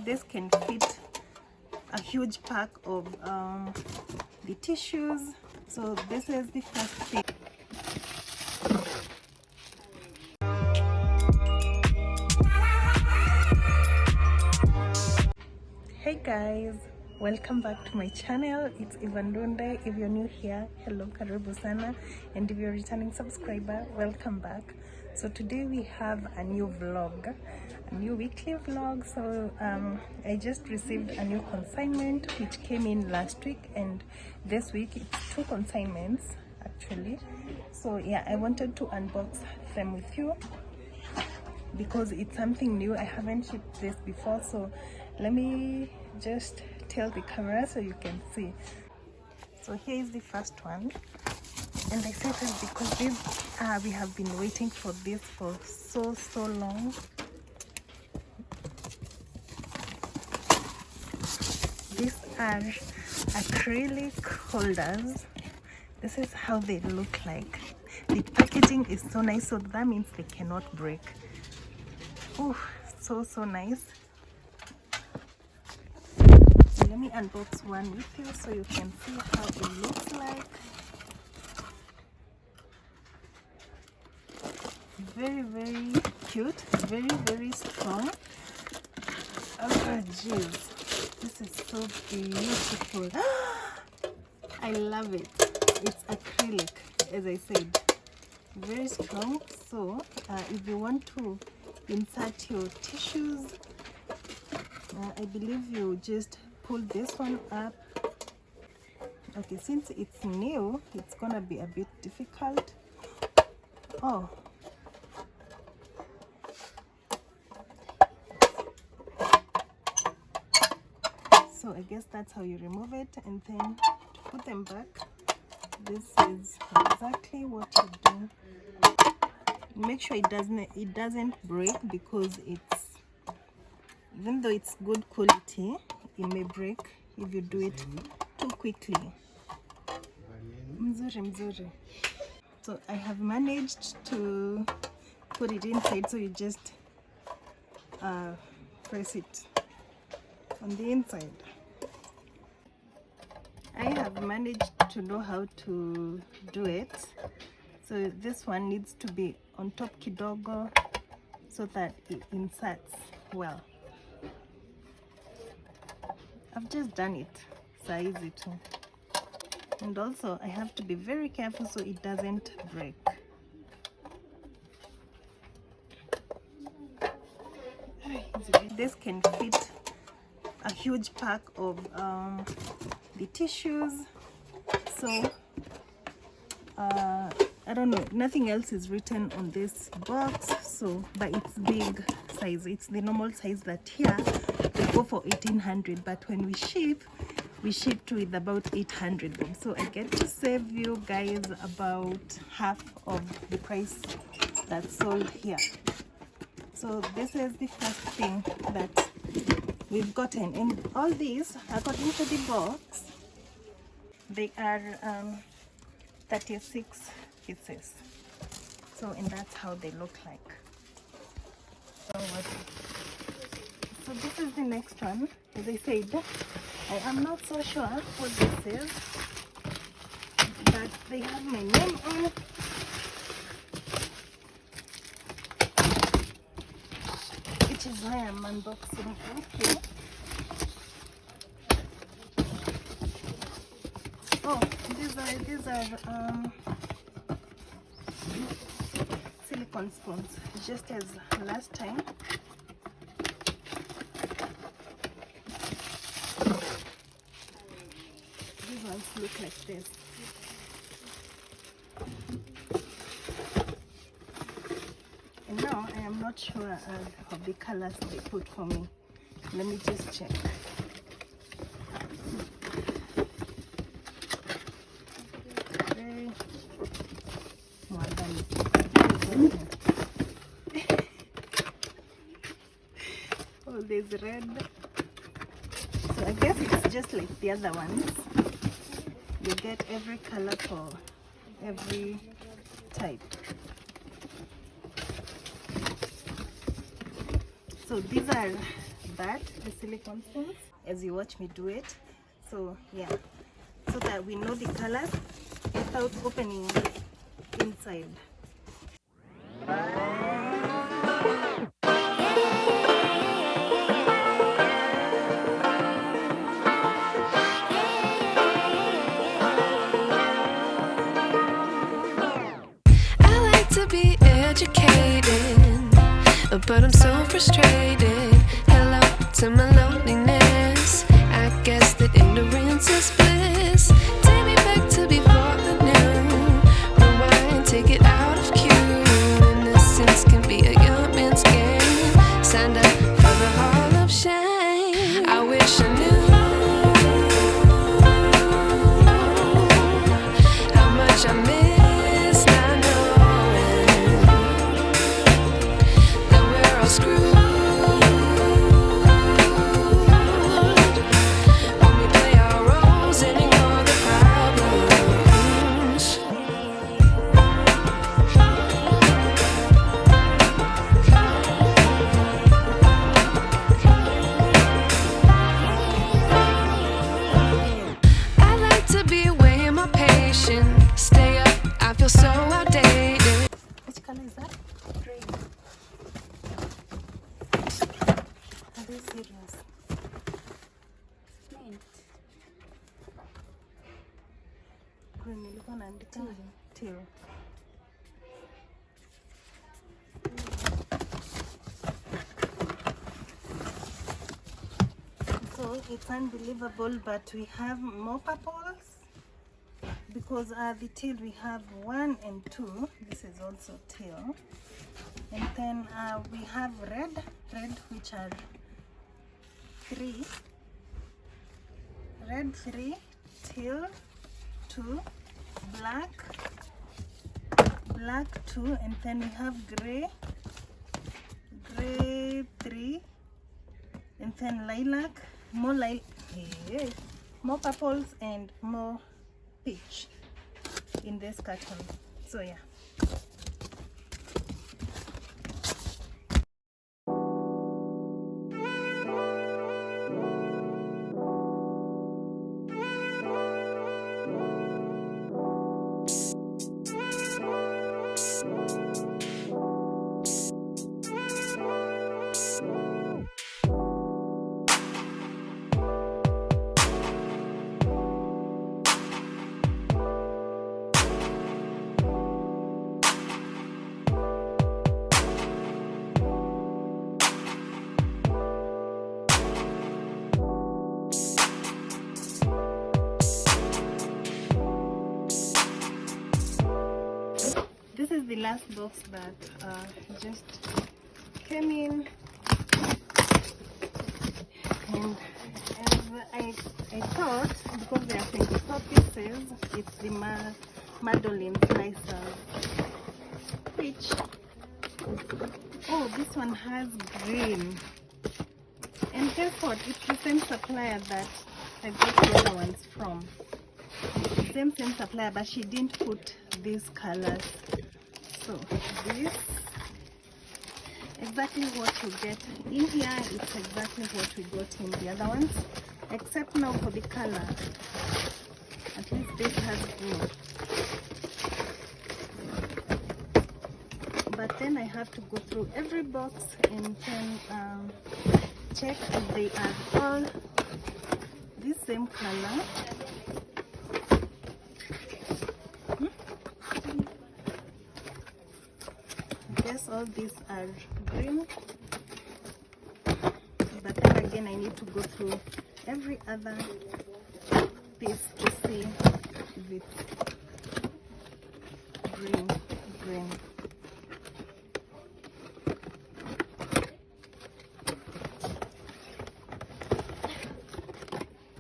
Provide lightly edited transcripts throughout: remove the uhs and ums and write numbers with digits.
this can fit a huge pack of the tissues. So this is the first thing. Hey guys, welcome back to my channel. It's Ndunde. If you're new here, hello, karibu sana, and if you're a returning subscriber, welcome back. So today we have a new vlog, a new weekly vlog. So I just received a new consignment which came in last week, and this week it's 2 consignments actually. So yeah, I wanted to unbox them with you because it's something new. I haven't shipped this before, so let me just tell the camera so you can see. So here is the first one, and I said it because this we have been waiting for this for so long. These are acrylic holders. This is how they look like. The packaging is so nice, so that means they cannot break. Oh, so nice. So let me unbox one with you so you can see how it looks like. Very cute, very strong. Oh jeez, this is so beautiful. I love it. It's acrylic, as I said, very strong. So if you want to insert your tissues, I believe you just pull this one up. Okay, since it's new, it's gonna be a bit difficult. Oh, so I guess that's how you remove it, and then to put them back, this is exactly what you do. Make sure it doesn't break, because it's, even though it's good quality, it may break if you do it too quickly. Mzuri. So I have managed to put it inside, so you just press it on the inside. I have managed to know how to do it. So this one needs to be on top kidogo so that it inserts well. I've just done it, so easy too. And also I have to be very careful so it doesn't break. This can fit a huge pack of the tissues. So I don't know, nothing else is written on this box, so but it's big size. It's the normal size that here they go for 1800, but when we ship with about 800. So I get to save you guys about half of the price that's sold here. So this is the first thing that we've gotten, and all these, according to the box, they are 36 pieces. So, and that's how they look like. So this is the next one. As I said, I am not so sure what this is, but they have my name on it. Which is why I'm unboxing with you. Oh, these are silicone spoons, just as last time. These ones look like this. And now I am not sure of the colors they put for me. Let me just check. Oh, there's red. So I guess it's just like the other ones. You get every color for every type. So these are that, the silicone spoons, as you watch me do it. So yeah, so that we know the colors without opening inside. I like to be educated, but I'm so frustrated. Hello to my loneliness. I guess that ignorance is bliss. Take me back to before I knew. Rewind, take it out of cue. Innocence can be a young man's game. Signed up for the hall of shame. I wish I knew how much I miss not knowing that we're all screwed. When we play our roles and ignore the problems. I like to be away in my patience. Stay up, I feel so outdated. Which color is that? Green. Are they serious? Mint. Green, ilikuwa naandika teal. So it's unbelievable, but we have more purples because the teal we have 1 and 2. This is also teal, and then we have red, which are 3. Red 3, teal 2, black 2, and then we have gray 3, and then lilac, more purples and more peach in this carton. So yeah. This is the last box that just came in, and as I thought, because there are 24 pieces, it's the Madeleine slicer, which, oh, this one has green, and guess what, it's the same supplier that I got the other ones from. Same supplier, but she didn't put these colors. So this, exactly what you get in here, it's exactly what we got in the other ones, except now for the color. At least this has green. But then I have to go through every box and then check if they are all the same color. All these are green, but then again I need to go through every other piece to see if it's green.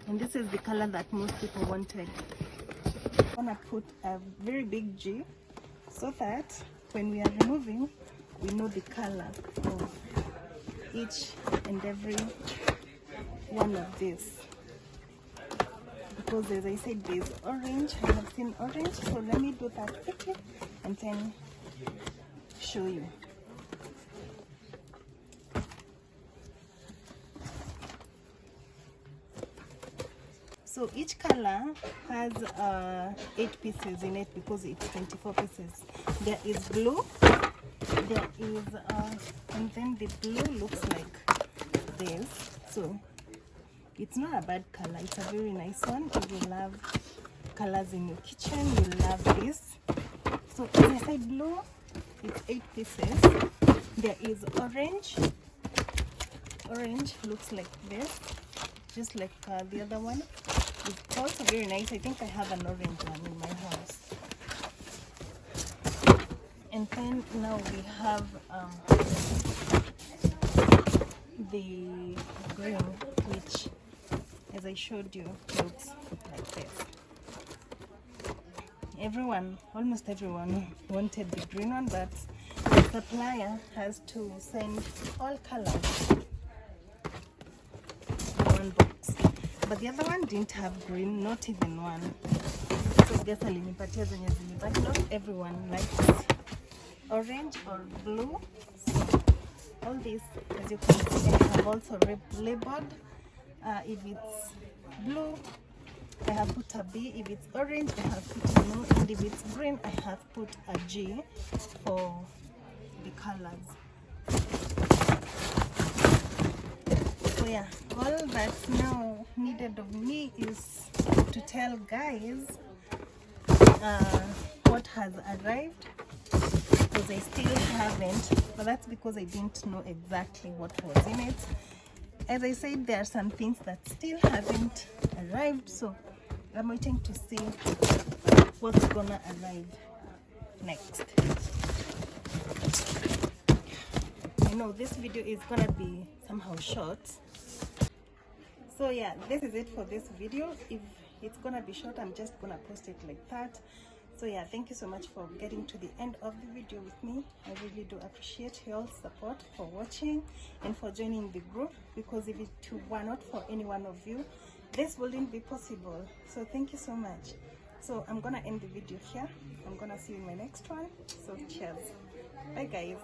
And this is the color that most people wanted. I'm gonna put a very big G so that when we are removing, we know the color of each and every one of these. Because as I said, there's orange. I have seen orange, so let me do that quickly and then show you. So each color has 8 pieces in it because it's 24 pieces. There is blue, there is and then the blue looks like this. So it's not a bad color, it's a very nice one. If you love colors in your kitchen, you love this. So as I said, blue, it's 8 pieces. There is orange. Orange looks like this, just like the other one. It's also very nice. I think I have an orange one in my house. And then now we have the green, which, as I showed you, looks like this. Almost everyone wanted the green one, but the supplier has to send all colors in one box. But the other one didn't have green, not even one. So guess alinipatia zenye zilibaki. Not everyone likes orange or blue. So all these, as you can see, I have also labeled. If it's blue, I have put a B. If it's orange, I have put a no. And if it's green, I have put a G for the colors. So yeah, all that's now needed of me is to tell guys what has arrived, because I still haven't, but that's because I didn't know exactly what was in it. As I said, there are some things that still haven't arrived, so I'm waiting to see what's gonna arrive next. I know this video is gonna be somehow short, so yeah, this is it for this video. If it's gonna be short, I'm just gonna post it like that. So yeah, thank you so much for getting to the end of the video with me. I really do appreciate your support, for watching and for joining the group, because if it were not for any one of you, this wouldn't be possible. So thank you so much. So I'm gonna end the video here. I'm gonna see you in my next one. So cheers. Bye guys.